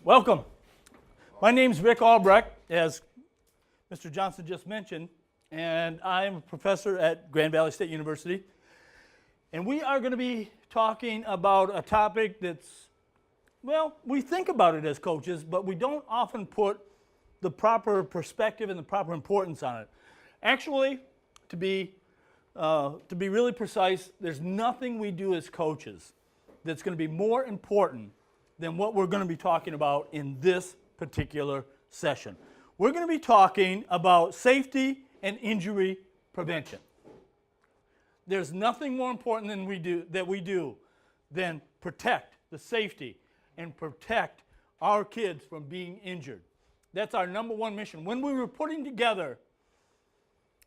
Welcome. My name's Rick Albrecht, as Mr. Johnson just mentioned, and I'm a professor at Grand Valley State University. And we are going to be talking about a topic that's, well, we think about it as coaches, but we don't often put the proper perspective and the proper importance on it. Actually, to be really precise, there's nothing we do as coaches that's going to be more important than what we're going to be talking about in this particular session. We're going to be talking about safety and injury prevention. There's nothing more important than we do than protect the safety and protect our kids from being injured. That's our number one mission. When we were putting together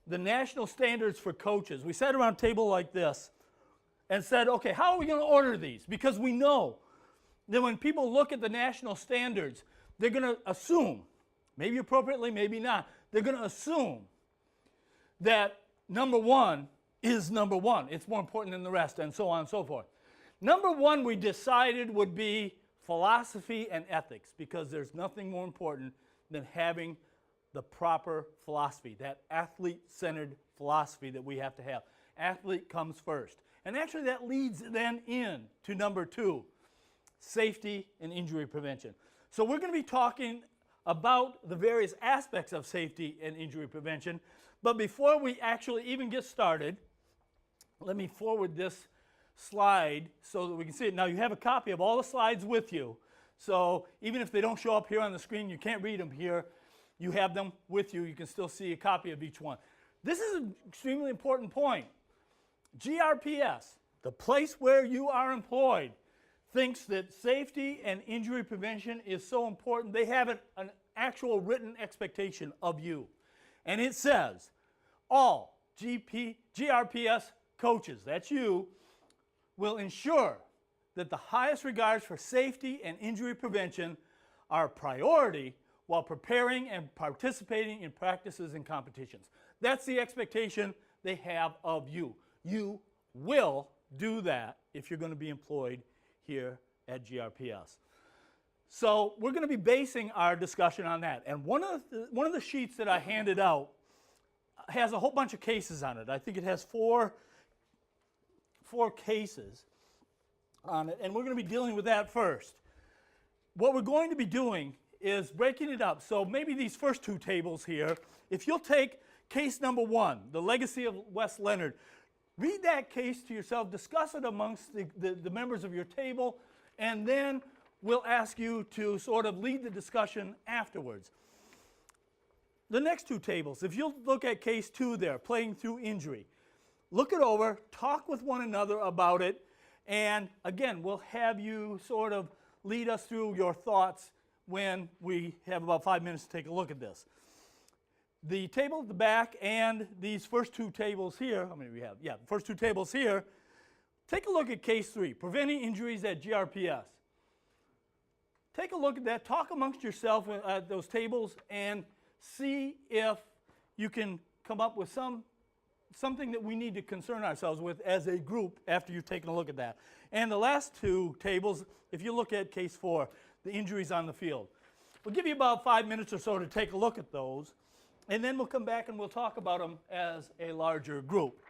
the national standards for coaches, we sat around a table like this and said, okay, how are we going to order these? Because we know that when people look at the national standards, they're going to assume, maybe appropriately, maybe not, they're going to assume that number one is number one. It's more important than the rest, and so on and so forth. Number one we decided would be philosophy and ethics, because there's nothing more important than having the proper philosophy, that athlete-centered philosophy that we have to have. Athlete comes first. And actually that leads then in to number two, safety and injury prevention. So we're going to be talking about the various aspects of safety and injury prevention. But before we actually even get started, let me forward this slide so that we can see it. Now you have a copy of all the slides with you. So even if they don't show up here on the screen, you can't read them here, you have them with you. You can still see a copy of each one. This is an extremely important point. GRPS, the place where you are employed, thinks that safety and injury prevention is so important, they have an actual written expectation of you. And it says, all GRPS coaches, that's you, will ensure that the highest regards for safety and injury prevention are a priority while preparing and participating in practices and competitions. That's the expectation they have of you. You will do that if you're going to be employed here at GRPS. So we're going to be basing our discussion on that. And one of the sheets that I handed out has a whole bunch of cases on it. I think it has four cases on it, and we're going to be dealing with that first. What we're going to be doing is breaking it up. So maybe these first two tables here, if you'll take case number one, the legacy of Wes Leonard, read that case to yourself, discuss it amongst the members of your table, and then we'll ask you to sort of lead the discussion afterwards. The next two tables, if you'll look at case two there, playing through injury, look it over, talk with one another about it, and again, we'll have you sort of lead us through your thoughts when we have about 5 minutes to take a look at this. The table at the back and these first two tables here, how many do we have? Yeah, the first two tables here, take a look at case three, preventing injuries at GRPS. Take a look at that, talk amongst yourself at those tables, and see if you can come up with something that we need to concern ourselves with as a group after you've taken a look at that. And the last two tables, if you look at case four, the injuries on the field. We'll give you about 5 minutes or so to take a look at those, and then we'll come back and we'll talk about them as a larger group.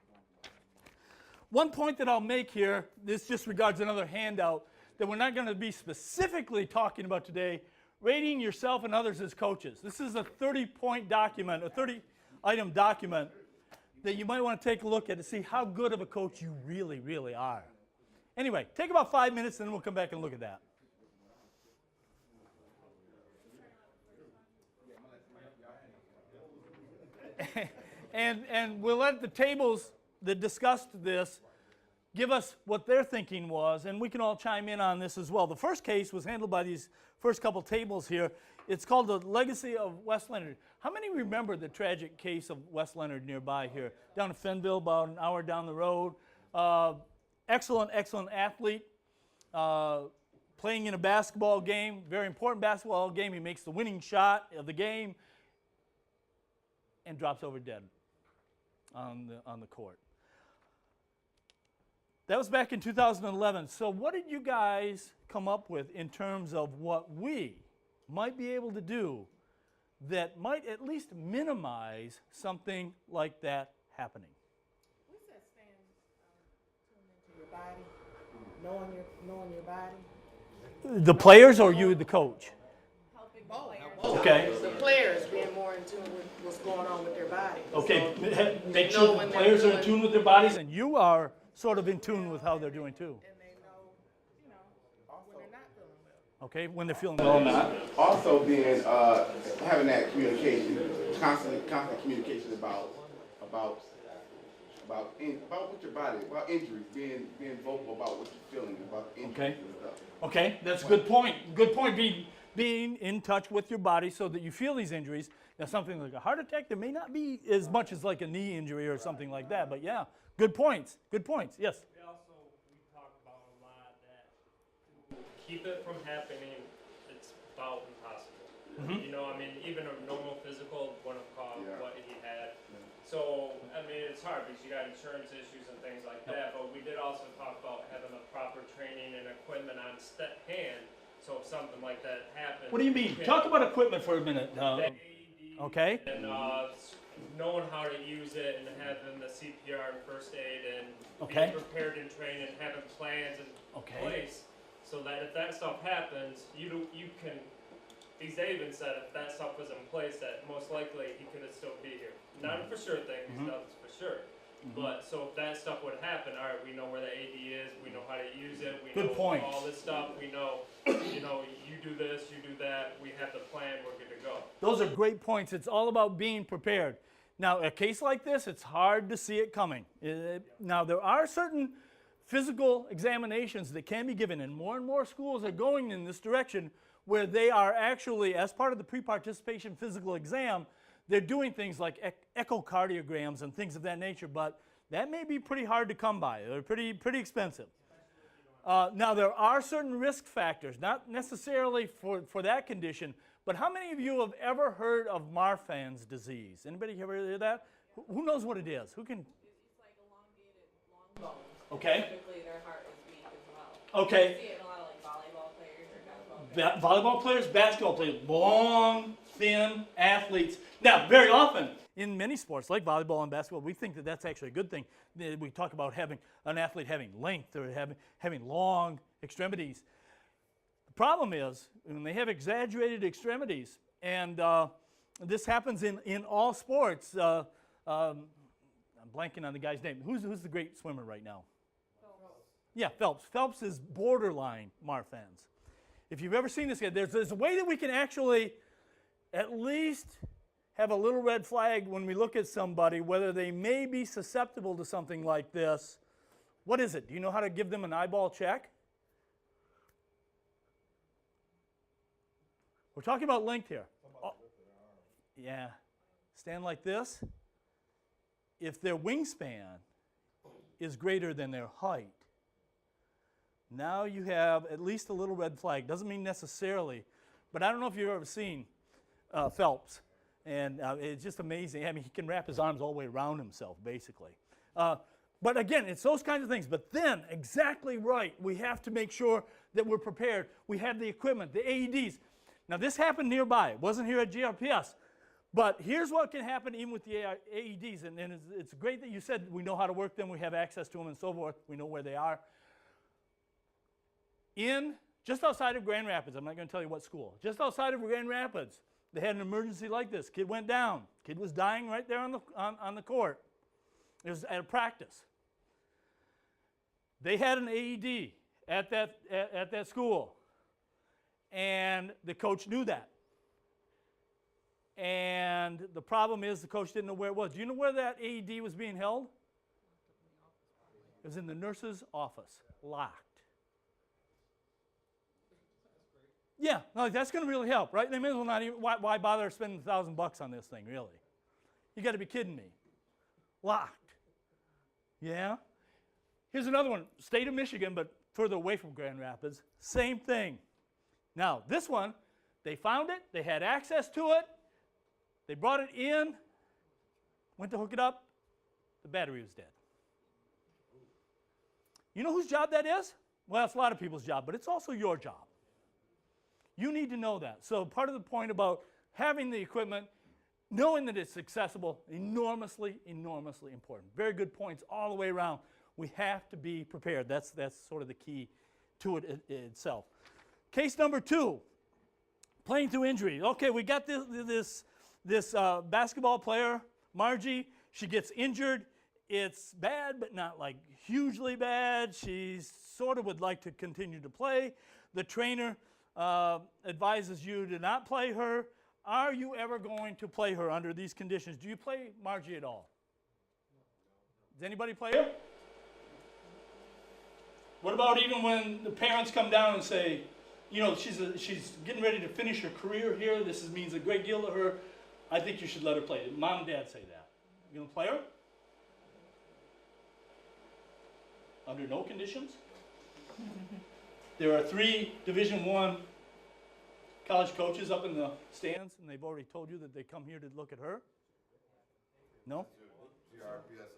One point that I'll make here, this just regards another handout that we're not going to be specifically talking about today, rating yourself and others as coaches. This is a 30-point document, a 30-item document that you might want to take a look at to see how good of a coach you really, really are. Anyway, take about 5 minutes and then we'll come back and look at that. And we'll let the tables that discussed this give us what their thinking was, and we can all chime in on this as well. The first case was handled by these first couple tables here. It's called the legacy of Wes Leonard. How many remember the tragic case of Wes Leonard nearby here? Down in Fenville, about an hour down the road. Excellent athlete. Playing in a basketball game, very important basketball game. He makes the winning shot of the game and drops over dead on the court. That was back in 2011. So what did you guys come up with in terms of what we might be able to do that might at least minimize something like that happening? What's that staying tuned into your body, knowing your body? The players or you, the coach? Helping both. Okay. The players being more in tune with what's going on with their body. Okay, So make know sure the when they're players are in doing- tune with their bodies, and you are sort of in tune with how they're doing too. And they know, when they're not feeling well. Okay, when they're feeling well or not. Also being having that communication, constant communication about with your body, about injuries, being vocal about what you're feeling, about injuries Okay. and stuff. Okay, that's a good point. Good point. Being in touch with your body so that you feel these injuries. Now, something like a heart attack, there may not be as much as like a knee injury or something like that. But yeah, good points. Good points. Yes. We talk about a lot that to keep it from happening, it's about impossible. You know, I mean, even a normal physical wouldn't have caused Yeah. what he had. So, I mean, it's hard because you got insurance issues and things like that. But we did also talk about having the proper training and equipment on hand. So if something like that happens. What do you mean? Talk about equipment for a minute. The AED Okay. And knowing how to use it and having the CPR and first aid and Okay. being prepared and trained and having plans in Okay. place so that if that stuff happens, you can. Because they even said if that stuff was in place, that most likely he could still be here. Not a for sure thing, because nothing's for sure. But so if that stuff would happen, all right, we know where the AD is, we know how to use it, we Good know point. all this stuff, we know, you do this, you do that, we have the plan, we're good to go. Those are great points. It's all about being prepared. Now, a case like this, it's hard to see it coming. Now, there are certain physical examinations that can be given, and more schools are going in this direction where they are actually, as part of the pre-participation physical exam, they're doing things like echocardiograms and things of that nature, but that may be pretty hard to come by. They're pretty expensive. Now, there are certain risk factors, not necessarily for that condition, but how many of you have ever heard of Marfan's disease? Anybody ever heard of that? Who knows what it is? Who can? It's like elongated long bones. Okay. Typically their heart is weak as well. Okay. You see it in a lot of like volleyball players or basketball players. Volleyball players, basketball players, long, thin athletes. Now, very often in many sports, like volleyball and basketball, we think that that's actually a good thing. We talk about having an athlete having length or having long extremities. The problem is when they have exaggerated extremities, and this happens in all sports. I'm blanking on the guy's name. Who's the great swimmer right now? Yeah, Phelps. Phelps is borderline Marfan's. If you've ever seen this guy, there's a way that we can actually at least have a little red flag when we look at somebody, whether they may be susceptible to something like this. What is it? Do you know how to give them an eyeball check? We're talking about length here. Oh, yeah. Stand like this. If their wingspan is greater than their height, now you have at least a little red flag. Doesn't mean necessarily, but I don't know if you've ever seen Phelps, and it's just amazing. I mean, he can wrap his arms all the way around himself, basically. But again, it's those kinds of things. But then, exactly right, we have to make sure that we're prepared. We have the equipment, the AEDs. Now, this happened nearby. It wasn't here at GRPS. But here's what can happen even with the AEDs. And it's great that you said we know how to work them, we have access to them and so forth. We know where they are. Just outside of Grand Rapids, I'm not going to tell you what school, just outside of Grand Rapids, they had an emergency like this. Kid went down. Kid was dying right there on the court. It was at a practice. They had an AED at that school, and the coach knew that. And the problem is the coach didn't know where it was. Do you know where that AED was being held? It was in the nurse's office, locked. Yeah, no, that's going to really help, right? They may as well not even, why bother spending $1,000 on this thing, really? You got to be kidding me. Locked. Yeah? Here's another one, state of Michigan, but further away from Grand Rapids. Same thing. Now, this one, they found it, they had access to it, they brought it in, went to hook it up, the battery was dead. You know whose job that is? Well, it's a lot of people's job, but it's also your job. You need to know that. So part of the point about having the equipment, knowing that it's accessible, enormously, enormously important. Very good points all the way around. We have to be prepared. That's sort of the key to it itself. Case number 2, playing through injury. Okay, we got this basketball player, Margie. She gets injured. It's bad, but not like hugely bad. She sort of would like to continue to play. The trainer advises you to not play her. Are you ever going to play her under these conditions? Do you play Margie at all? Does anybody play her? What about even when the parents come down and say, you know, she's getting ready to finish her career here. This means a great deal to her. I think you should let her play. Mom and Dad say that. You gonna play her? Under no conditions. There are 3 Division I college coaches up in the stands, and they've already told you that they come here to look at her. No? GRPS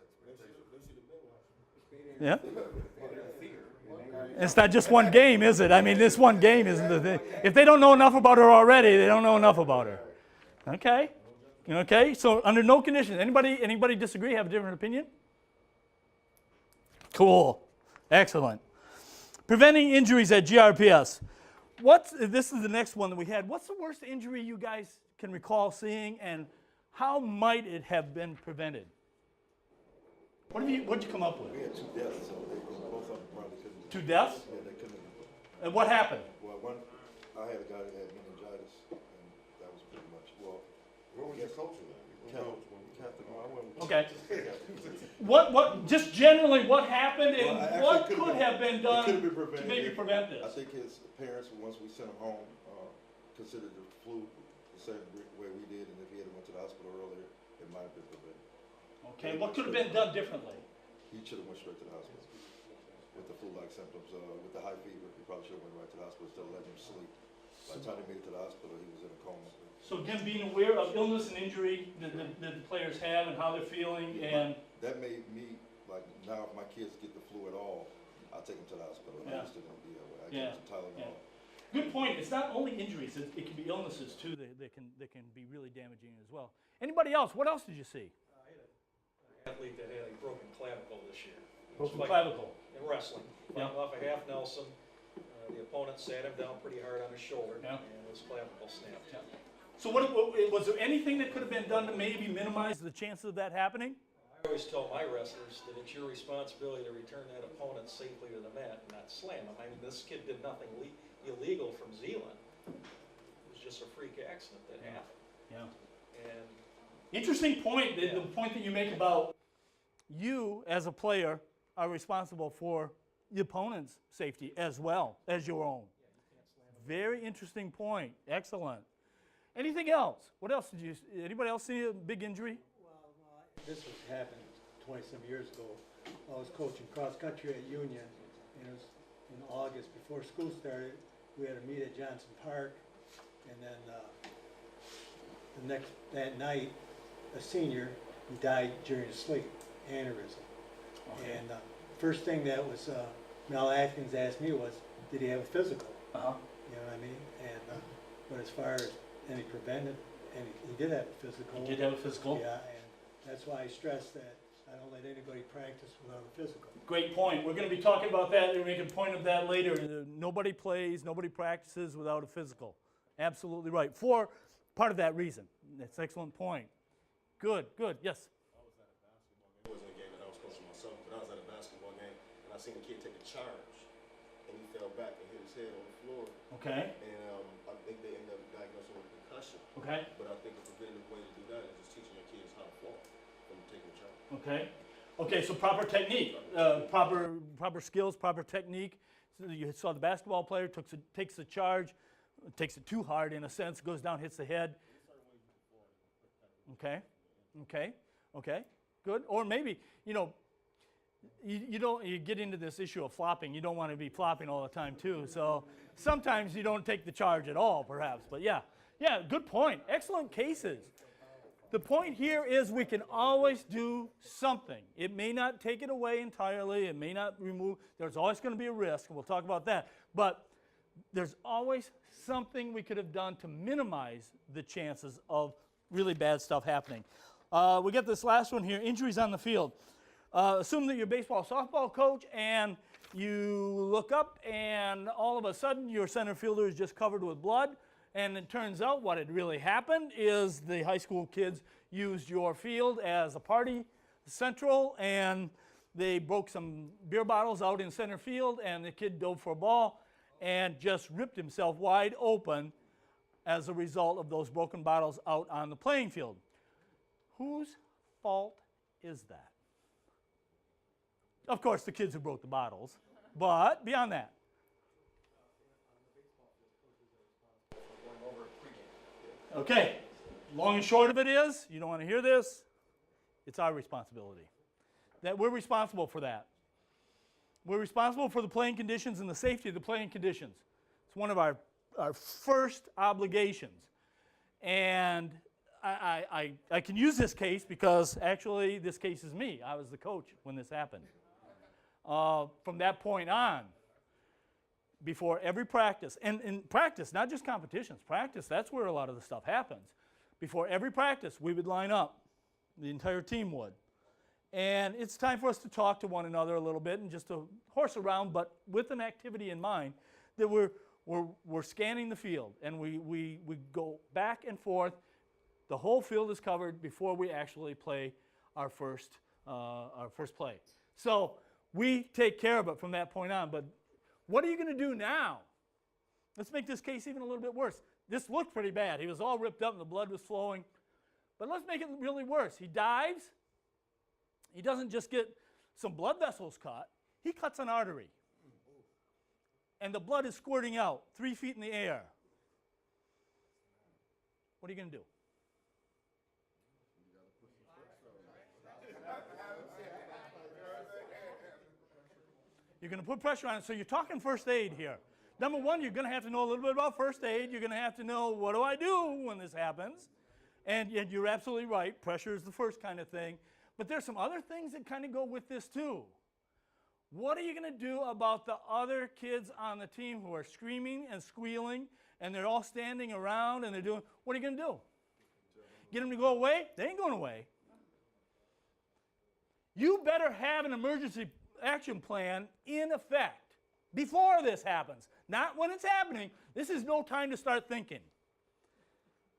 expectation. Yeah. It's not just one game, is it? I mean, this one game isn't the thing. If they don't know enough about her already, they don't know enough about her. Okay? Okay? So under no conditions. Anybody disagree, have a different opinion? Cool. Excellent. Preventing injuries at GRPS. This is the next one that we had. What's the worst injury you guys can recall seeing, and how might it have been prevented? What'd you come up with? We had 2 deaths, so both of them probably couldn't. 2 deaths? Yeah, they couldn't. And what happened? Well, I had a guy that had meningitis, and that was pretty much, well. Where was your coaching at? Catholic, I wasn't. Okay. Just generally, what happened, and Well, actually, what it could've could been- have been done it could've been to prevented. maybe prevent this? I think his parents, once we sent him home, considered the flu the same way we did, and if he had went to the hospital earlier, it might have been prevented. Okay, what could have been done differently? He should have went straight to the hospital with the flu-like symptoms. With the high fever, he probably should have went right to the hospital instead of letting him sleep. By the time he made it to the hospital, he was in a coma. So again, being aware of illness and injury that the players have and how they're feeling, and That made me, like, now if my kids get the flu at all, I'll take them to the hospital. Yeah. I used to don't be that way. I Yeah. give them some Tylenol. Yeah. Good point. It's not only injuries; it can be illnesses too that can be really damaging as well. Anybody else? What else did you see? I had an athlete that had a broken clavicle this year. Broken Fight- clavicle. In wrestling. Yeah. Fighting off a half Nelson. The opponent sat him down pretty hard on his shoulder, Yeah. and his clavicle snapped. Yeah. So was there anything that could have been done to maybe minimize the chances of that happening? I always tell my wrestlers that it's your responsibility to return that opponent safely to the mat and not slam him. I mean, this kid did nothing illegal from Zealand. It was just a freak accident that happened. Yeah. And Interesting point. The Yeah. point that you make about you as a player are responsible for the opponent's safety as well as your own. Very interesting point. Excellent. Anything else? What else did you? Anybody else see a big injury? This was happened 20-some years ago. I was coaching cross-country at Union, and it was in August before school started. We had a meet at Johnson Park, and then that night, a senior, he died during his sleep, aneurysm. Okay. And first thing that was Mel Atkins asked me was, did he have a physical? Uh-huh. You know what I mean? And but as far as any preventive, and he did have a physical. You did have a physical. Yeah, and that's why I stress that I don't let anybody practice without a physical. Great point. We're going to be talking about that and make a point of that later. Nobody plays, nobody practices without a physical. Absolutely right. For part of that reason. That's an excellent point. Good, good. Yes? I was at a basketball game. It wasn't a game that I was coaching myself, but I was at a basketball game, and I seen a kid take a charge, and he fell back and hit his head on the floor. Okay. And I think they ended up diagnosing with a concussion. Okay. But I think a preventative way to do that is just teaching your kids how to fall from taking a charge. Okay. Okay, so proper technique, proper skills, proper technique. So you saw the basketball player takes the charge, takes it too hard in a sense, goes down, hits the head. Okay, okay, okay, good. Or maybe, you get into this issue of flopping. You don't want to be flopping all the time too. So sometimes you don't take the charge at all, perhaps. But yeah, good point. Excellent cases. The point here is we can always do something. It may not take it away entirely. It may not remove. There's always going to be a risk, and we'll talk about that. But There's always something we could have done to minimize the chances of really bad stuff happening. We get this last one here, injuries on the field. Assume that you're a baseball softball coach and you look up and all of a sudden your center fielder is just covered with blood, and it turns out what had really happened is the high school kids used your field as a party central, and they broke some beer bottles out in center field, and the kid dove for a ball and just ripped himself wide open as a result of those broken bottles out on the playing field. Whose fault is that? Of course, the kids who broke the bottles, but beyond that. Okay, long and short of it is, you don't want to hear this, it's our responsibility. That we're responsible for that. We're responsible for the playing conditions and the safety of the playing conditions. It's one of our first obligations. And I can use this case because actually this case is me. I was the coach when this happened. From that point on, before every practice, and in practice, not just competitions, practice, that's where a lot of the stuff happens. Before every practice, we would line up, the entire team would. And it's time for us to talk to one another a little bit and just to horse around, but with an activity in mind that we're scanning the field, and we go back and forth. The whole field is covered before we actually play our first play. So we take care of it from that point on. But what are you going to do now? Let's make this case even a little bit worse. This looked pretty bad. He was all ripped up and the blood was flowing. But let's make it really worse. He dives. He doesn't just get some blood vessels cut. He cuts an artery. And the blood is squirting out 3 feet in the air. What are you going to do? You're going to put pressure on it. So you're talking first aid here. Number one, you're going to have to know a little bit about first aid. You're going to have to know, what do I do when this happens? And yet you're absolutely right. Pressure is the first kind of thing. But there's some other things that kind of go with this too. What are you going to do about the other kids on the team who are screaming and squealing, and they're all standing around and they're doing, what are you going to do? Get them to go away? They ain't going away. You better have an emergency action plan in effect before this happens, not when it's happening. This is no time to start thinking.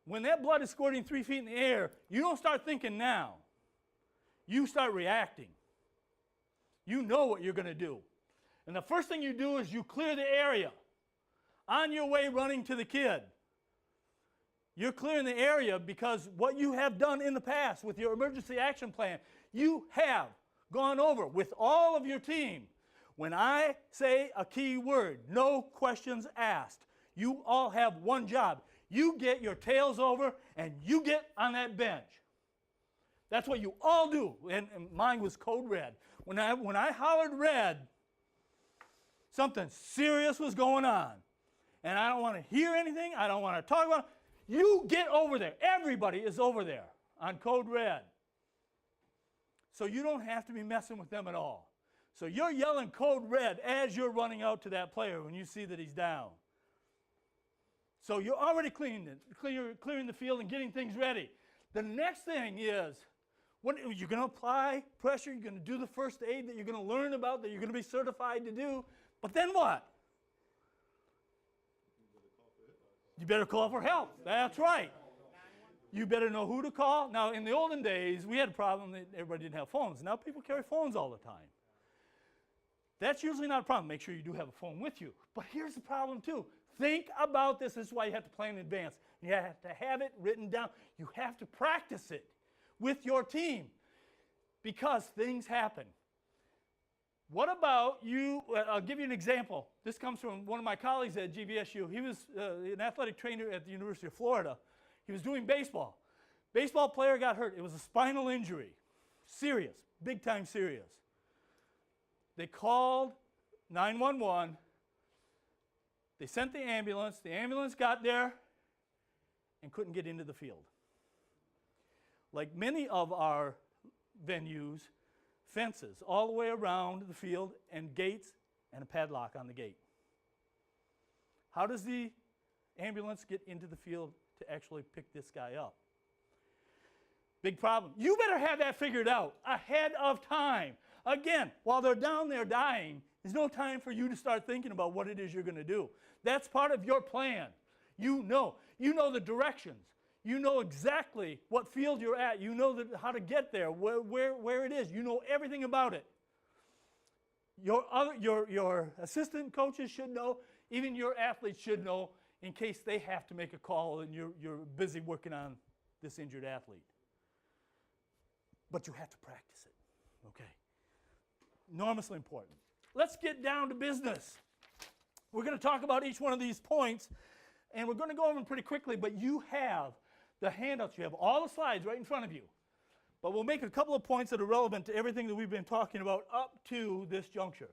When that blood is squirting 3 feet in the air, you don't start thinking now. You start reacting. You know what you're going to do. And the first thing you do is you clear the area. On your way running to the kid, you're clearing the area because what you have done in the past with your emergency action plan, you have gone over with all of your team. When I say a key word, no questions asked, you all have one job. You get your tails over and you get on that bench. That's what you all do. And mine was code red. When I hollered red, something serious was going on. And I don't want to hear anything. I don't want to talk about it. You get over there. Everybody is over there on code red. So you don't have to be messing with them at all. So you're yelling code red as you're running out to that player when you see that he's down. So you're already clearing the field and getting things ready. The next thing is, you're going to apply pressure, you're going to do the first aid that you're going to learn about, that you're going to be certified to do, but then what? You better call for help. That's right. You better know who to call. Now, in the olden days, we had a problem that everybody didn't have phones. Now people carry phones all the time. That's usually not a problem. Make sure you do have a phone with you. But here's the problem, too. Think about this. This is why you have to plan in advance. You have to have it written down. You have to practice it with your team because things happen. What about you? I'll give you an example. This comes from one of my colleagues at GVSU. He was an athletic trainer at the University of Florida. He was doing baseball. Baseball player got hurt. It was a spinal injury. Serious, big time serious. They called 911. They sent the ambulance. The ambulance got there and couldn't get into the field. Like many of our venues, fences all the way around the field and gates and a padlock on the gate. How does the ambulance get into the field to actually pick this guy up? Big problem. You better have that figured out ahead of time. Again, while they're down there dying, there's no time for you to start thinking about what it is you're going to do. That's part of your plan. You know the directions. You know exactly what field you're at. You know how to get there, where it is. You know everything about it. Your assistant coaches should know. Even your athletes should know in case they have to make a call and you're busy working on this injured athlete. But you have to practice it, okay? Enormously important. Let's get down to business. We're going to talk about each one of these points, and we're going to go over them pretty quickly, but you have the handouts. You have all the slides right in front of you. But we'll make a couple of points that are relevant to everything that we've been talking about up to this juncture.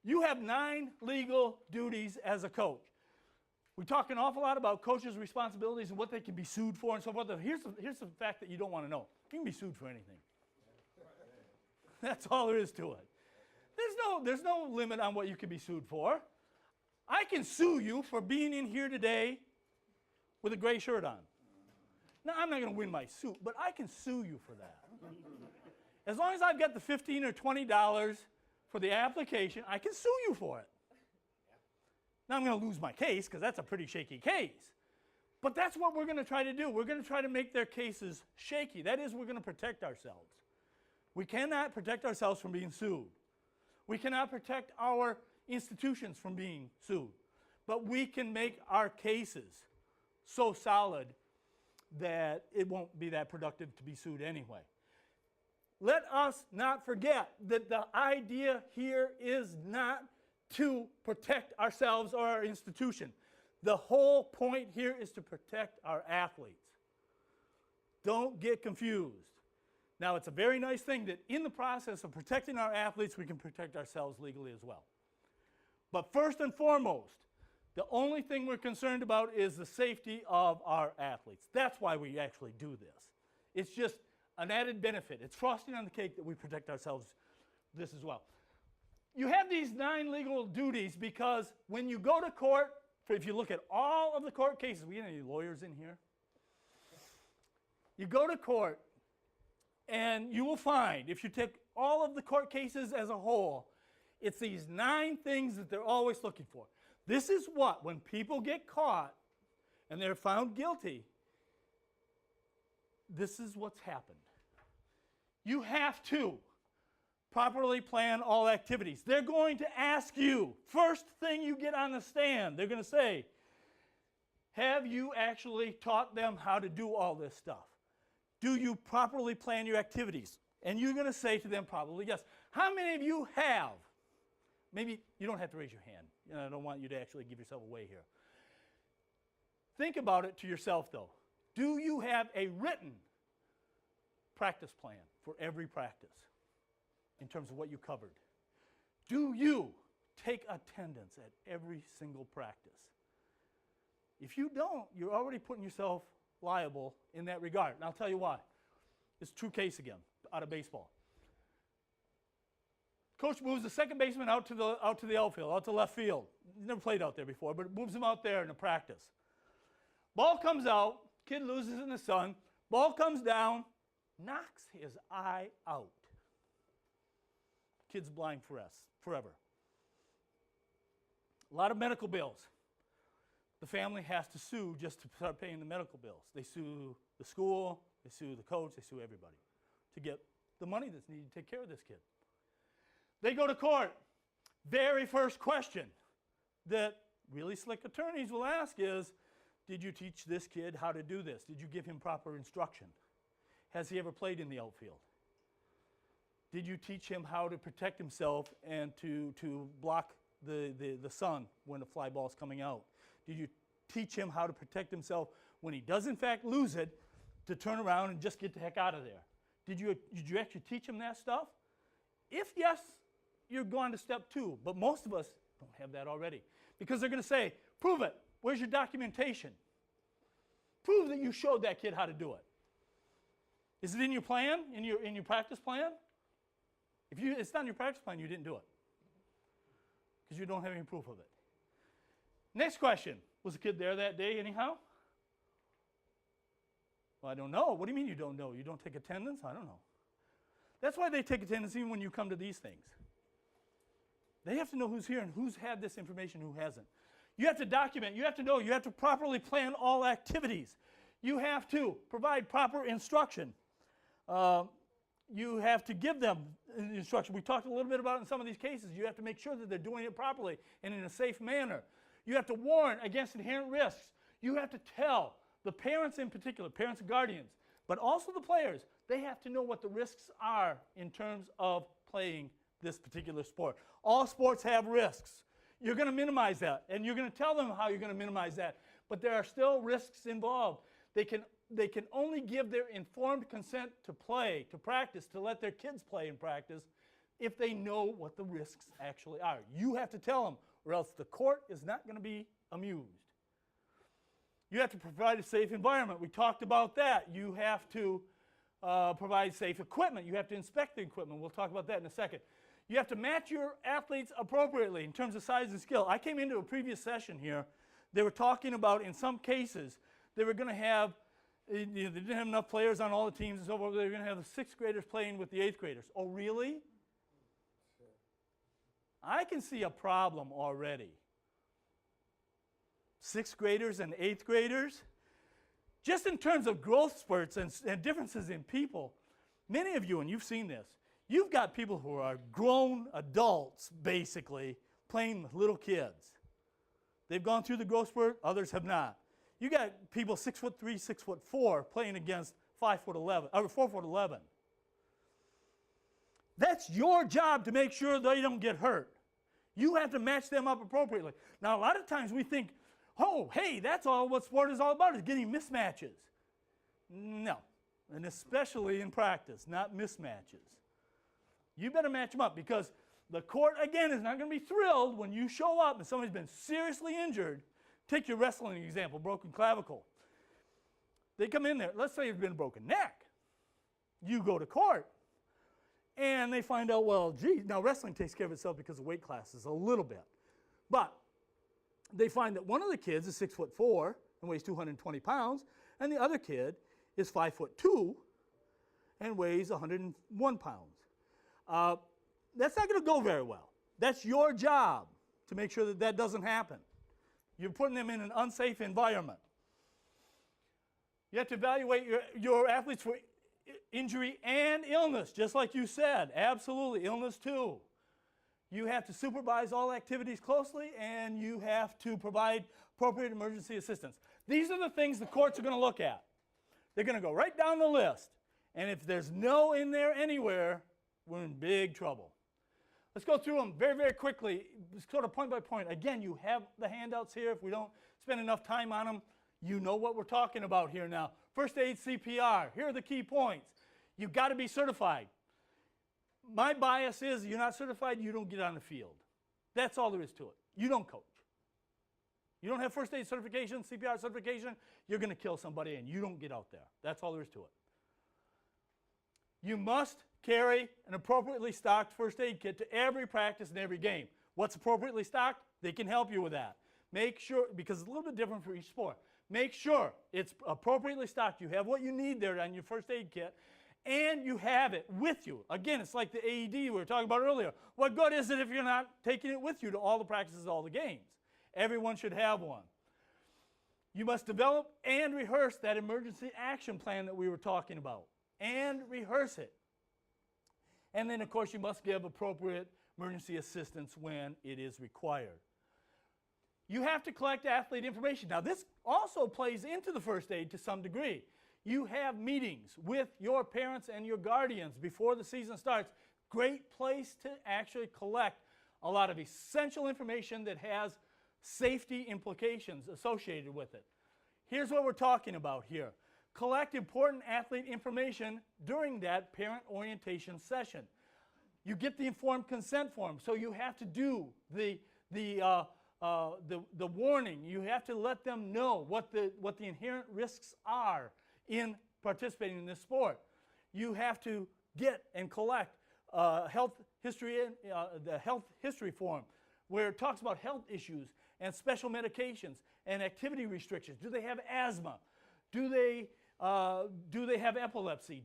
You have 9 legal duties as a coach. We talk an awful lot about coaches' responsibilities and what they can be sued for and so forth. Here's the fact that you don't want to know. You can be sued for anything. That's all there is to it. There's no limit on what you can be sued for. I can sue you for being in here today with a gray shirt on. Now, I'm not going to win my suit, but I can sue you for that. As long as I've got the $15 or $20 for the application, I can sue you for it. Now, I'm going to lose my case because that's a pretty shaky case. But that's what we're going to try to do. We're going to try to make their cases shaky. That is, we're going to protect ourselves. We cannot protect ourselves from being sued. We cannot protect our institutions from being sued. But we can make our cases so solid that it won't be that productive to be sued anyway. Let us not forget that the idea here is not to protect ourselves or our institution. The whole point here is to protect our athletes. Don't get confused. Now, it's a very nice thing that in the process of protecting our athletes, we can protect ourselves legally as well. But first and foremost, the only thing we're concerned about is the safety of our athletes. That's why we actually do this. It's just an added benefit. It's frosting on the cake that we protect ourselves this as well. You have these 9 legal duties because when you go to court, if you look at all of the court cases, we have any lawyers in here? You go to court and you will find, if you take all of the court cases as a whole, it's these 9 things that they're always looking for. This is what, when people get caught and they're found guilty, this is what's happened. You have to properly plan all activities. They're going to ask you, first thing you get on the stand, they're going to say, have you actually taught them how to do all this stuff? Do you properly plan your activities? And you're going to say to them probably yes. How many of you have? Maybe you don't have to raise your hand. I don't want you to actually give yourself away here. Think about it to yourself, though. Do you have a written practice plan for every practice in terms of what you covered? Do you take attendance at every single practice? If you don't, you're already putting yourself liable in that regard. And I'll tell you why. It's a true case again, out of baseball. Coach moves the second baseman out to the outfield, out to left field. He's never played out there before, but moves him out there in a practice. Ball comes out, kid loses in the sun, ball comes down, knocks his eye out. Kid's blind forever. A lot of medical bills. The family has to sue just to start paying the medical bills. They sue the school, they sue the coach, they sue everybody to get the money that's needed to take care of this kid. They go to court. Very first question that really slick attorneys will ask is, did you teach this kid how to do this? Did you give him proper instruction? Has he ever played in the outfield? Did you teach him how to protect himself and to block the sun when the fly ball is coming out? Did you teach him how to protect himself when he does in fact lose it, to turn around and just get the heck out of there? Did you actually teach him that stuff? If yes, you're going to step 2. But most of us don't have that already. Because they're going to say, prove it. Where's your documentation? Prove that you showed that kid how to do it. Is it in your plan, in your practice plan? If it's not in your practice plan, you didn't do it. Because you don't have any proof of it. Next question. Was the kid there that day anyhow? Well, I don't know. What do you mean you don't know? You don't take attendance? I don't know. That's why they take attendance even when you come to these things. They have to know who's here and who's had this information, who hasn't. You have to document. You have to know. You have to properly plan all activities. You have to provide proper instruction. You have to give them instruction. We talked a little bit about it in some of these cases. You have to make sure that they're doing it properly and in a safe manner. You have to warn against inherent risks. You have to tell the parents in particular, parents and guardians, but also the players, they have to know what the risks are in terms of playing this particular sport. All sports have risks. You're going to minimize that, and you're going to tell them how you're going to minimize that, but there are still risks involved. They can only give their informed consent to play, to practice, to let their kids play and practice if they know what the risks actually are. You have to tell them, or else the court is not going to be amused. You have to provide a safe environment. We talked about that. You have to provide safe equipment. You have to inspect the equipment. We'll talk about that in a second. You have to match your athletes appropriately in terms of size and skill. I came into a previous session here. They were talking about, in some cases, they were going to have, they didn't have enough players on all the teams and so forth. They were going to have the 6th graders playing with the 8th graders. Oh, really? Sure. I can see a problem already. 6th graders and 8th graders, just in terms of growth spurts and differences in people, many of you, and you've seen this, you've got people who are grown adults, basically, playing with little kids. They've gone through the growth spurt, others have not. You got people 6'3", 6'4", playing against 5'11", or 4'11". That's your job to make sure they don't get hurt. You have to match them up appropriately. Now, a lot of times we think, oh, hey, that's all what sport is all about, is getting mismatches. No, and especially in practice, not mismatches. You better match them up, because the court, again, is not going to be thrilled when you show up and somebody's been seriously injured. Take your wrestling example, broken clavicle. They come in there, let's say it's been a broken neck. You go to court, and they find out, well, gee, now wrestling takes care of itself because of weight classes a little bit. But they find that one of the kids is 6'4" and weighs 220 pounds, and the other kid is 5'2" and weighs 101 pounds. That's not going to go very well. That's your job to make sure that that doesn't happen. You're putting them in an unsafe environment. You have to evaluate your athletes for injury and illness, just like you said. Absolutely, illness too. You have to supervise all activities closely, and you have to provide appropriate emergency assistance. These are the things the courts are going to look at. They're going to go right down the list, and if there's no in there anywhere, we're in big trouble. Let's go through them very, very quickly, sort of point by point. Again, you have the handouts here. If we don't spend enough time on them, you know what we're talking about here now. First aid, CPR. Here are the key points. You've got to be certified. My bias is you're not certified, you don't get on the field. That's all there is to it. You don't coach. You don't have first aid certification, CPR certification, you're going to kill somebody and you don't get out there. That's all there is to it. You must carry an appropriately stocked first aid kit to every practice and every game. What's appropriately stocked? They can help you with that. Make sure, because it's a little bit different for each sport, make sure it's appropriately stocked. You have what you need there on your first aid kit, and you have it with you. Again, it's like the AED we were talking about earlier. What good is it if you're not taking it with you to all the practices, all the games? Everyone should have one. You must develop and rehearse that emergency action plan that we were talking about, and rehearse it. And then, of course, you must give appropriate emergency assistance when it is required. You have to collect athlete information. Now, this also plays into the first aid to some degree. You have meetings with your parents and your guardians before the season starts. Great place to actually collect a lot of essential information that has safety implications associated with it. Here's what we're talking about here. Collect important athlete information during that parent orientation session. You get the informed consent form, so you have to do the warning. You have to let them know what the inherent risks are in participating in this sport. You have to get and collect the health history form, where it talks about health issues and special medications and activity restrictions. Do they have asthma? Do they have epilepsy?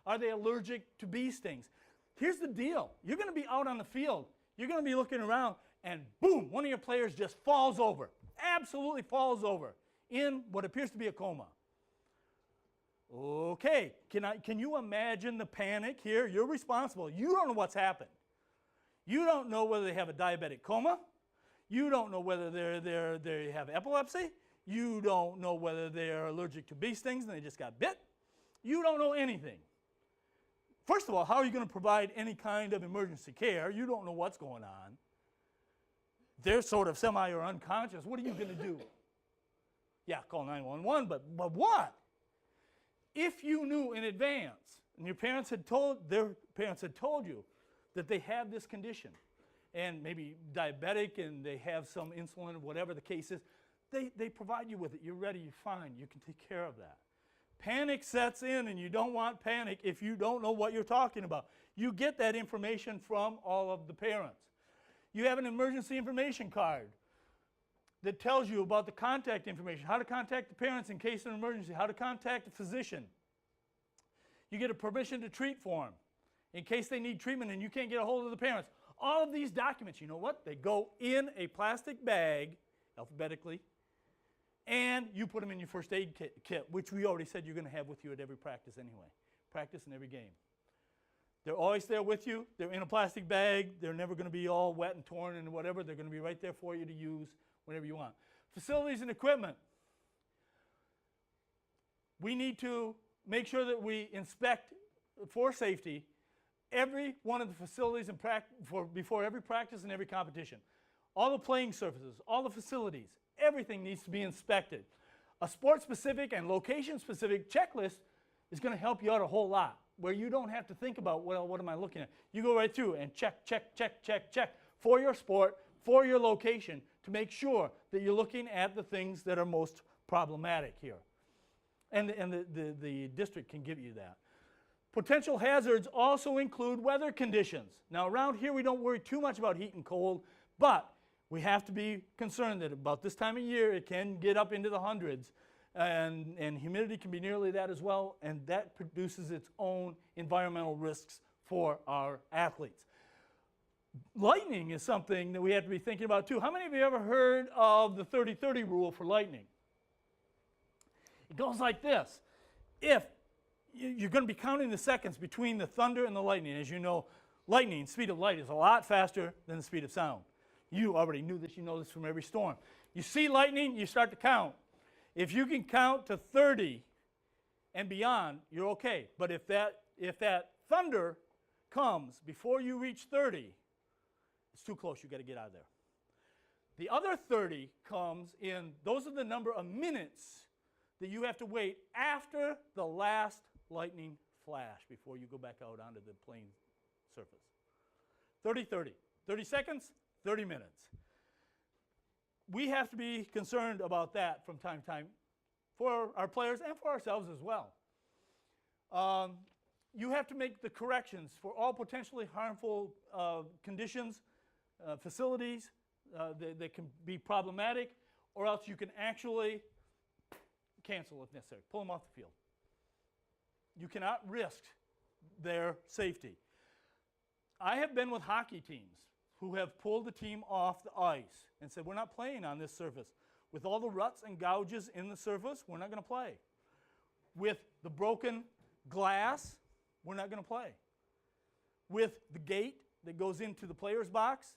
Are they allergic to bee stings? Here's the deal. You're going to be out on the field. You're going to be looking around, and boom, one of your players just falls over. Absolutely falls over in what appears to be a coma. Okay, can you imagine the panic here? You're responsible. You don't know what's happened. You don't know whether they have a diabetic coma. You don't know whether they have epilepsy. You don't know whether they're allergic to bee stings and they just got bit. You don't know anything. First of all, how are you going to provide any kind of emergency care? You don't know what's going on. They're sort of semi or unconscious. What are you going to do? Yeah, call 911, but what? If you knew in advance and their parents had told you that they have this condition and maybe diabetic and they have some insulin or whatever the case is, they provide you with it. You're ready, you're fine, you can take care of that. Panic sets in, and you don't want panic if you don't know what you're talking about. You get that information from all of the parents. You have an emergency information card that tells you about the contact information, how to contact the parents in case of an emergency, how to contact a physician. You get a permission to treat form in case they need treatment and you can't get a hold of the parents. All of these documents, you know what? They go in a plastic bag, alphabetically, and you put them in your first aid kit, which we already said you're going to have with you at every practice anyway. Practice and every game. They're always there with you. They're in a plastic bag. They're never going to be all wet and torn and whatever. They're going to be right there for you to use whenever you want. Facilities and equipment. We need to make sure that we inspect for safety every one of the facilities before every practice and every competition. All the playing surfaces, all the facilities, everything needs to be inspected. A sport-specific and location-specific checklist is going to help you out a whole lot, where you don't have to think about, well, what am I looking at? You go right through and check for your sport, for your location, to make sure that you're looking at the things that are most problematic here. And the district can give you that. Potential hazards also include weather conditions. Now, around here we don't worry too much about heat and cold, but we have to be concerned that about this time of year it can get up into the hundreds, and humidity can be nearly that as well, and that produces its own environmental risks for our athletes. Lightning is something that we have to be thinking about too. How many of you ever heard of the 30-30 rule for lightning? It goes like this. If you're going to be counting the seconds between the thunder and the lightning, as you know, lightning, speed of light, is a lot faster than the speed of sound. You already knew this, you know this from every storm. You see lightning, you start to count. If you can count to 30 and beyond, you're okay. But if that thunder comes before you reach 30, it's too close, you got to get out of there. The other 30 comes in, those are the number of minutes that you have to wait after the last lightning flash before you go back out onto the playing surface. 30-30. 30 seconds, 30 minutes. We have to be concerned about that from time to time for our players and for ourselves as well. You have to make the corrections for all potentially harmful conditions, facilities that can be problematic, or else you can actually cancel if necessary, pull them off the field. You cannot risk their safety. I have been with hockey teams who have pulled the team off the ice and said, we're not playing on this surface. With all the ruts and gouges in the surface, we're not going to play. With the broken glass, we're not going to play. With the gate that goes into the player's box,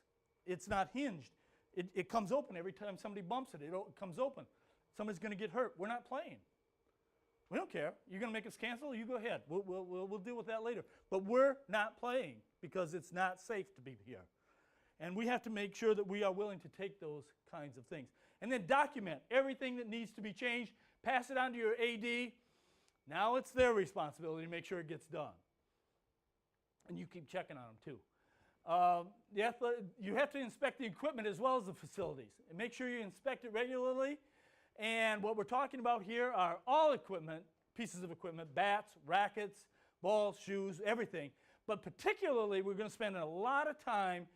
it's not hinged. It comes open every time somebody bumps it. It comes open. Somebody's going to get hurt. We're not playing. We don't care. You're going to make us cancel? You go ahead. We'll deal with that later. But we're not playing because it's not safe to be here. And we have to make sure that we are willing to take those kinds of things. And then document everything that needs to be changed. Pass it on to your AD. Now it's their responsibility to make sure it gets done. And you keep checking on them too. You have to inspect the equipment as well as the facilities. And make sure you inspect it regularly. And what we're talking about here are all equipment, pieces of equipment, bats, rackets, balls, shoes, everything. But particularly, we're going to spend a lot of time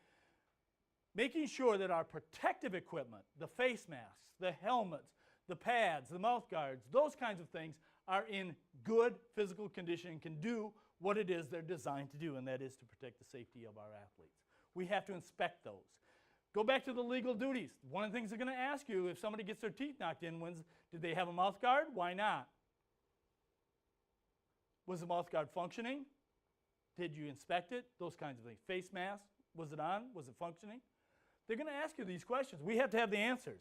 making sure that our protective equipment, the face masks, the helmets, the pads, the mouth guards, those kinds of things are in good physical condition and can do what it is they're designed to do, and that is to protect the safety of our athletes. We have to inspect those. Go back to the legal duties. One of the things they're going to ask you if somebody gets their teeth knocked in, did they have a mouth guard? Why not? Was the mouth guard functioning? Did you inspect it? Those kinds of things. Face mask, was it on? Was it functioning? They're going to ask you these questions. We have to have the answers.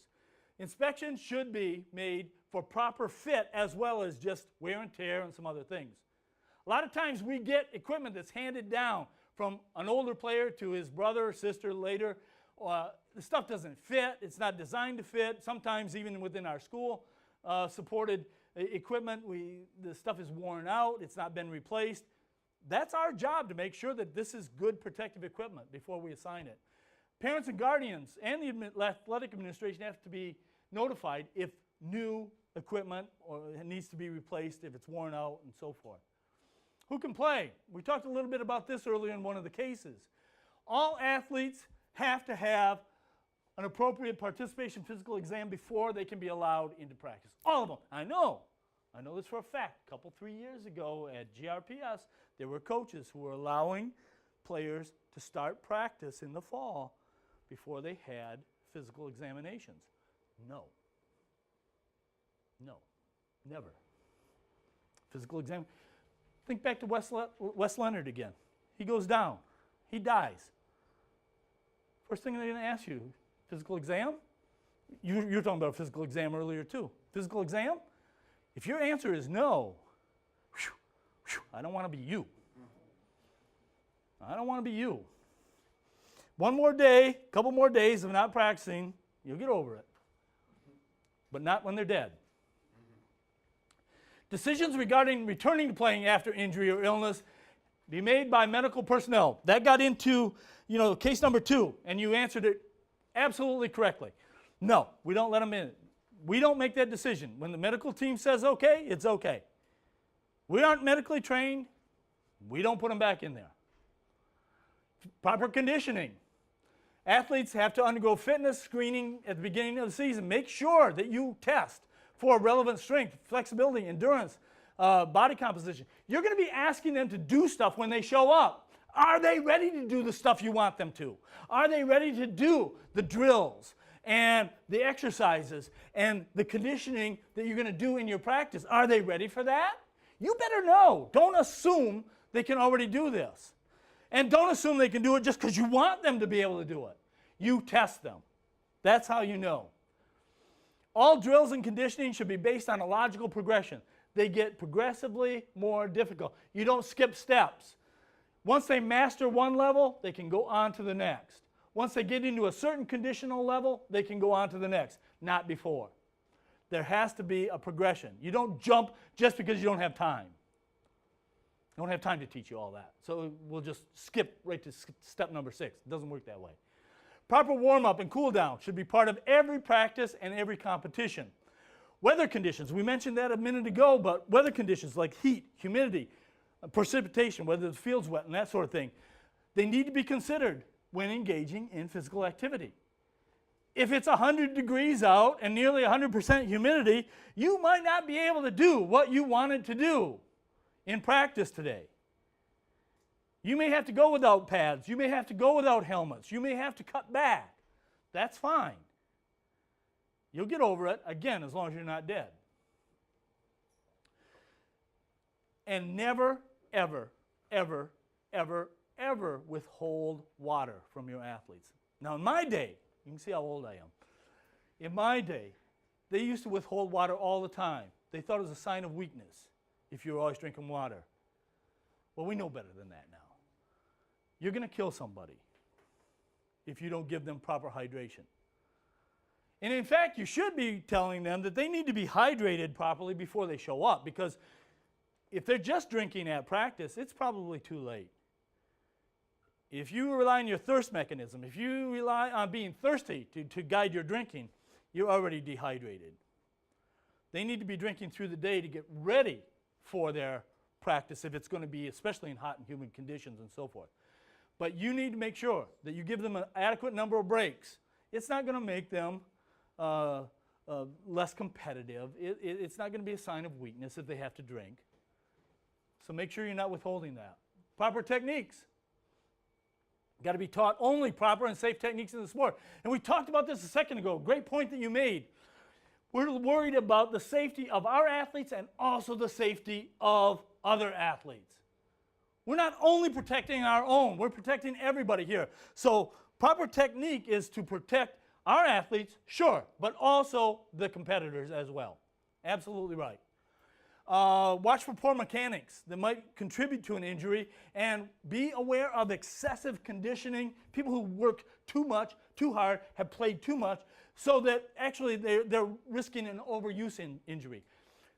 Inspection should be made for proper fit as well as just wear and tear and some other things. A lot of times we get equipment that's handed down from an older player to his brother or sister later. The stuff doesn't fit. It's not designed to fit. Sometimes even within our school supported equipment, the stuff is worn out. It's not been replaced. That's our job to make sure that this is good protective equipment before we assign it. Parents and guardians and the athletic administration have to be notified if new equipment needs to be replaced, if it's worn out, and so forth. Who can play? We talked a little bit about this earlier in one of the cases. All athletes have to have an appropriate participation physical exam before they can be allowed into practice. All of them. I know this for a fact. A couple, 3 years ago at GRPS, there were coaches who were allowing players to start practice in the fall before they had physical examinations. No. No. Never. Physical exam. Think back to Wes Leonard again. He goes down. He dies. First thing they're going to ask you, physical exam? You're talking about a physical exam earlier too. Physical exam? If your answer is no, I don't want to be you. I don't want to be you. One more day, a couple more days of not practicing, you'll get over it. But not when they're dead. Decisions regarding returning to playing after injury or illness be made by medical personnel. That got into, case number 2, and you answered it absolutely correctly. No, we don't let them in. We don't make that decision. When the medical team says okay, it's okay. We aren't medically trained. We don't put them back in there. Proper conditioning. Athletes have to undergo fitness screening at the beginning of the season. Make sure that you test for relevant strength, flexibility, endurance, body composition. You're going to be asking them to do stuff when they show up. Are they ready to do the stuff you want them to? Are they ready to do the drills and the exercises and the conditioning that you're going to do in your practice? Are they ready for that? You better know. Don't assume they can already do this. And don't assume they can do it just because you want them to be able to do it. You test them. That's how you know. All drills and conditioning should be based on a logical progression. They get progressively more difficult. You don't skip steps. Once they master one level, they can go on to the next. Once they get into a certain conditional level, they can go on to the next, not before. There has to be a progression. You don't jump just because you don't have time. I don't have time to teach you all that. So we'll just skip right to step number 6. It doesn't work that way. Proper warm-up and cool-down should be part of every practice and every competition. Weather conditions, we mentioned that a minute ago, but weather conditions like heat, humidity, precipitation, whether the field's wet and that sort of thing, they need to be considered when engaging in physical activity. If it's 100 degrees out and nearly 100% humidity, you might not be able to do what you wanted to do in practice today. You may have to go without pads. You may have to go without helmets. You may have to cut back. That's fine. You'll get over it, again, as long as you're not dead. And never, ever, ever, ever, ever withhold water from your athletes. Now, in my day, you can see how old I am. In my day, they used to withhold water all the time. They thought it was a sign of weakness if you were always drinking water. Well, we know better than that now. You're going to kill somebody if you don't give them proper hydration. And in fact, you should be telling them that they need to be hydrated properly before they show up, because if they're just drinking at practice, it's probably too late. If you rely on your thirst mechanism, if you rely on being thirsty to guide your drinking, you're already dehydrated. They need to be drinking through the day to get ready for their practice if it's going to be, especially in hot and humid conditions and so forth. But you need to make sure that you give them an adequate number of breaks. It's not going to make them less competitive. It's not going to be a sign of weakness if they have to drink. So make sure you're not withholding that. Proper techniques. Got to be taught only proper and safe techniques in the sport. And we talked about this a second ago. Great point that you made. We're worried about the safety of our athletes and also the safety of other athletes. We're not only protecting our own, we're protecting everybody here. So proper technique is to protect our athletes, sure, but also the competitors as well. Absolutely right. Watch for poor mechanics that might contribute to an injury, and be aware of excessive conditioning. People who work too much, too hard, have played too much, so that actually they're risking an overuse injury.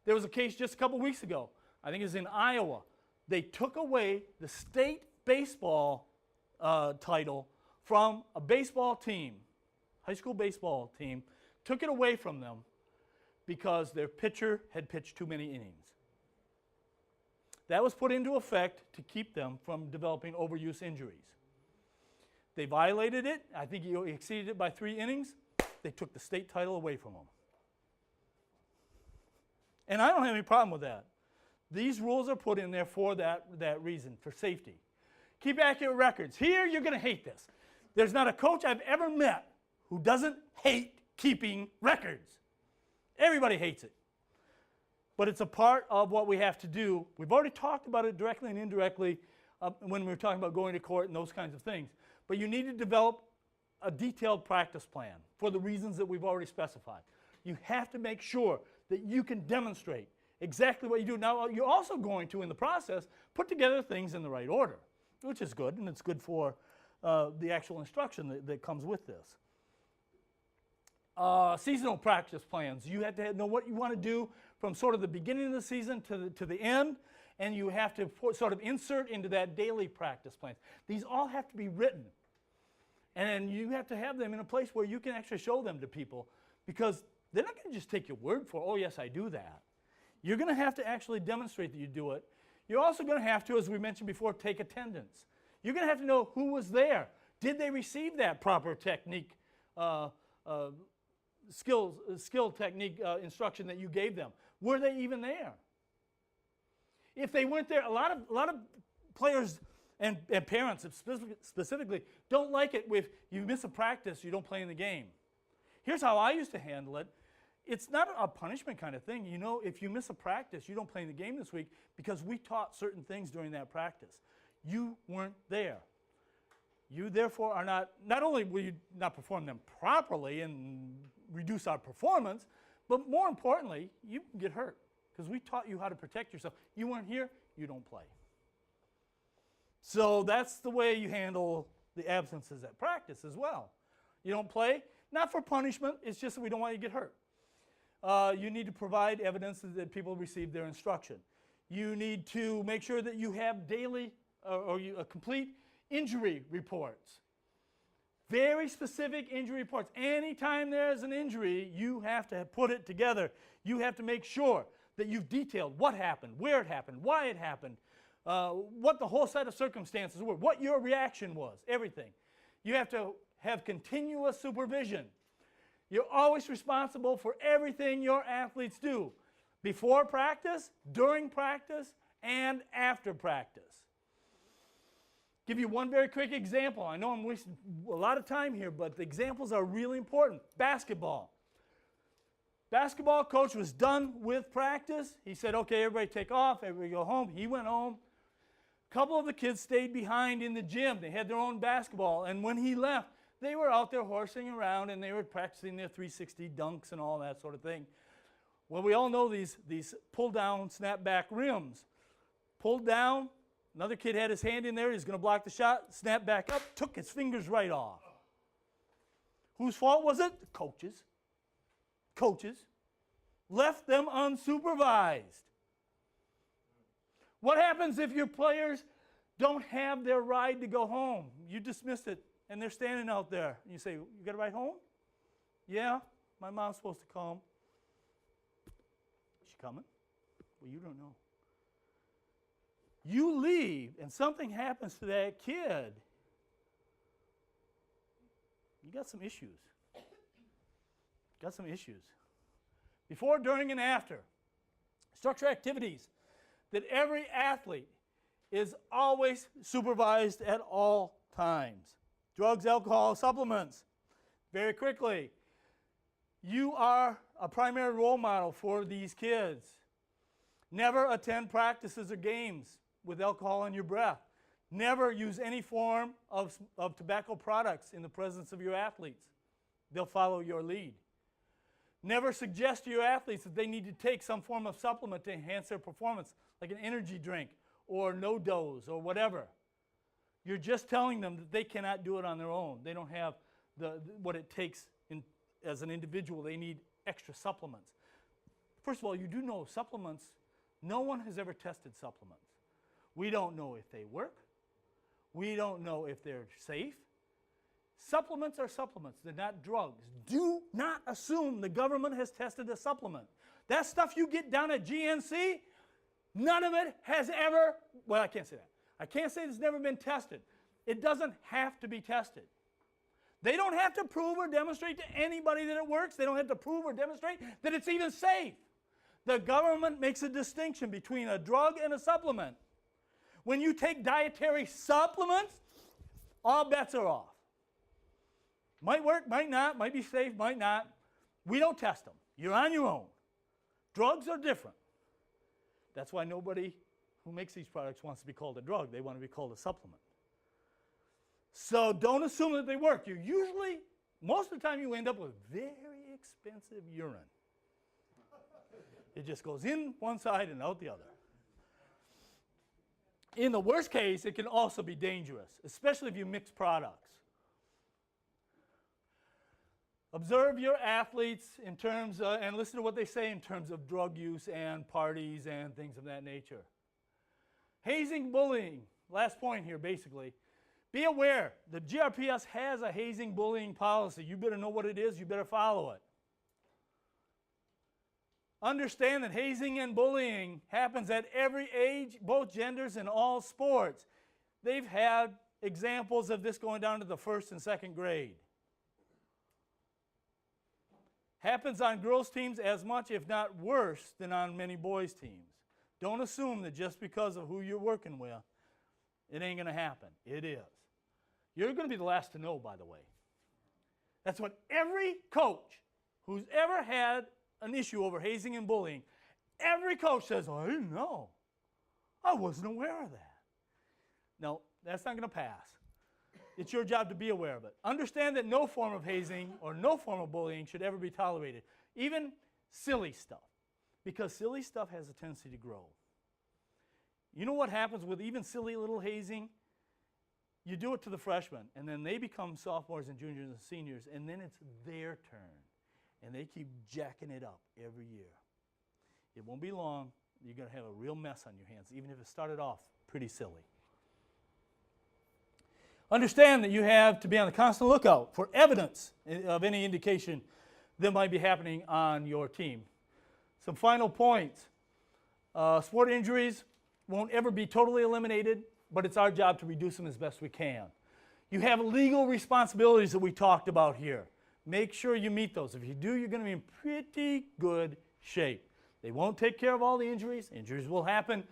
There was a case just a couple weeks ago, I think it was in Iowa. They took away the state baseball title from a baseball team, high school baseball team, took it away from them because their pitcher had pitched too many innings. That was put into effect to keep them from developing overuse injuries. They violated it. I think he exceeded it by 3 innings. They took the state title away from them. And I don't have any problem with that. These rules are put in there for that reason, for safety. Keep accurate records. Here, you're going to hate this. There's not a coach I've ever met who doesn't hate keeping records. Everybody hates it. But it's a part of what we have to do. We've already talked about it directly and indirectly when we were talking about going to court and those kinds of things. But you need to develop a detailed practice plan for the reasons that we've already specified. You have to make sure that you can demonstrate exactly what you do. Now, you're also going to, in the process, put together things in the right order, which is good, and it's good for the actual instruction that comes with this. Seasonal practice plans. You have to know what you want to do from sort of the beginning of the season to the end, and you have to sort of insert into that daily practice plans. These all have to be written, and you have to have them in a place where you can actually show them to people, because they're not going to just take your word for, oh, yes, I do that. You're going to have to actually demonstrate that you do it. You're also going to have to, as we mentioned before, take attendance. You're going to have to know who was there. Did they receive that proper technique, skill technique instruction that you gave them? Were they even there? If they weren't there, a lot of players and parents specifically don't like it if you miss a practice, you don't play in the game. Here's how I used to handle it. It's not a punishment kind of thing. You know, if you miss a practice, you don't play in the game this week because we taught certain things during that practice. You weren't there. You therefore are not only will you not perform them properly and reduce our performance, but more importantly, you can get hurt because we taught you how to protect yourself. You weren't here, you don't play. So that's the way you handle the absences at practice as well. You don't play, not for punishment, it's just that we don't want you to get hurt. You need to provide evidence that people receive their instruction. You need to make sure that you have daily or complete injury reports. Very specific injury reports. Anytime there's an injury, you have to put it together. You have to make sure that you've detailed what happened, where it happened, why it happened, what the whole set of circumstances were, what your reaction was, everything. You have to have continuous supervision. You're always responsible for everything your athletes do, before practice, during practice, and after practice. Give you one very quick example. I know I'm wasting a lot of time here, but the examples are really important. Basketball. Basketball coach was done with practice. He said, okay, everybody take off, everybody go home. He went home. A couple of the kids stayed behind in the gym. They had their own basketball, and when he left, they were out there horsing around, and they were practicing their 360 dunks and all that sort of thing. Well, we all know these pull-down, snap-back rims. Pulled down, another kid had his hand in there, he's going to block the shot, snapped back up, took his fingers right off. Whose fault was it? The coaches. Coaches. Left them unsupervised. What happens if your players don't have their ride to go home? You dismissed it. And they're standing out there. And you say, you got a ride home? Yeah, my mom's supposed to come. Is she coming? Well, you don't know. You leave and something happens to that kid. you got some issues. Got some issues. Before, during, and after. Structure activities that every athlete is always supervised at all times. Drugs, alcohol, supplements. Very quickly, you are a primary role model for these kids. Never attend practices or games with alcohol in your breath. Never use any form of tobacco products in the presence of your athletes. They'll follow your lead. Never suggest to your athletes that they need to take some form of supplement to enhance their performance, like an energy drink or no dose or whatever. You're just telling them that they cannot do it on their own. They don't have what it takes as an individual. They need extra supplements. First of all, you do know supplements. No one has ever tested supplements. We don't know if they work. We don't know if they're safe. Supplements are supplements. They're not drugs. Do not assume the government has tested a supplement. That stuff you get down at GNC, none of it has ever, well, I can't say that. I can't say it's never been tested. It doesn't have to be tested. They don't have to prove or demonstrate to anybody that it works. They don't have to prove or demonstrate that it's even safe. The government makes a distinction between a drug and a supplement. When you take dietary supplements, all bets are off. Might work, might not, might be safe, might not. We don't test them. You're on your own. Drugs are different. That's why nobody who makes these products wants to be called a drug. They want to be called a supplement. So don't assume that they work. You usually, most of the time, you end up with very expensive urine. It just goes in one side and out the other. In the worst case, it can also be dangerous, especially if you mix products. Observe your athletes in terms of, and listen to what they say in terms of drug use and parties and things of that nature. Hazing, bullying. Last point here, basically. Be aware, the GRPS has a hazing, bullying policy. You better know what it is. You better follow it. Understand that hazing and bullying happens at every age, both genders, in all sports. They've had examples of this going down to the 1st and 2nd grade. Happens on girls' teams as much, if not worse, than on many boys' teams. Don't assume that just because of who you're working with, it ain't going to happen. It is. You're going to be the last to know, by the way. That's what every coach who's ever had an issue over hazing and bullying, every coach says, I didn't know. I wasn't aware of that. No, that's not going to pass. It's your job to be aware of it. Understand that no form of hazing or no form of bullying should ever be tolerated, even silly stuff, because silly stuff has a tendency to grow. You know what happens with even silly little hazing? You do it to the freshmen, and then they become sophomores and juniors and seniors, and then it's their turn, and they keep jacking it up every year. It won't be long. You're going to have a real mess on your hands, even if it started off pretty silly. Understand that you have to be on the constant lookout for evidence of any indication that might be happening on your team. Some final points. Sport injuries won't ever be totally eliminated, but it's our job to reduce them as best we can. You have legal responsibilities that we talked about here. Make sure you meet those. If you do, you're going to be in pretty good shape. They won't take care of all the injuries. Injuries will happen,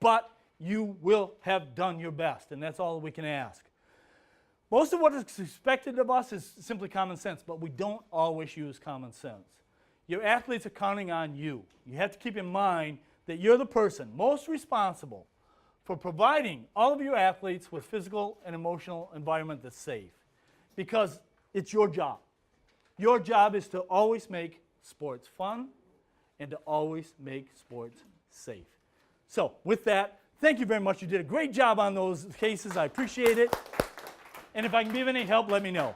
but you will have done your best, and that's all we can ask. Most of what is expected of us is simply common sense, but we don't always use common sense. Your athletes are counting on you. You have to keep in mind that you're the person most responsible for providing all of your athletes with physical and emotional environment that's safe, because it's your job. Your job is to always make sports fun and to always make sports safe. So with that, thank you very much. You did a great job on those cases. I appreciate it. And if I can be of any help, let me know.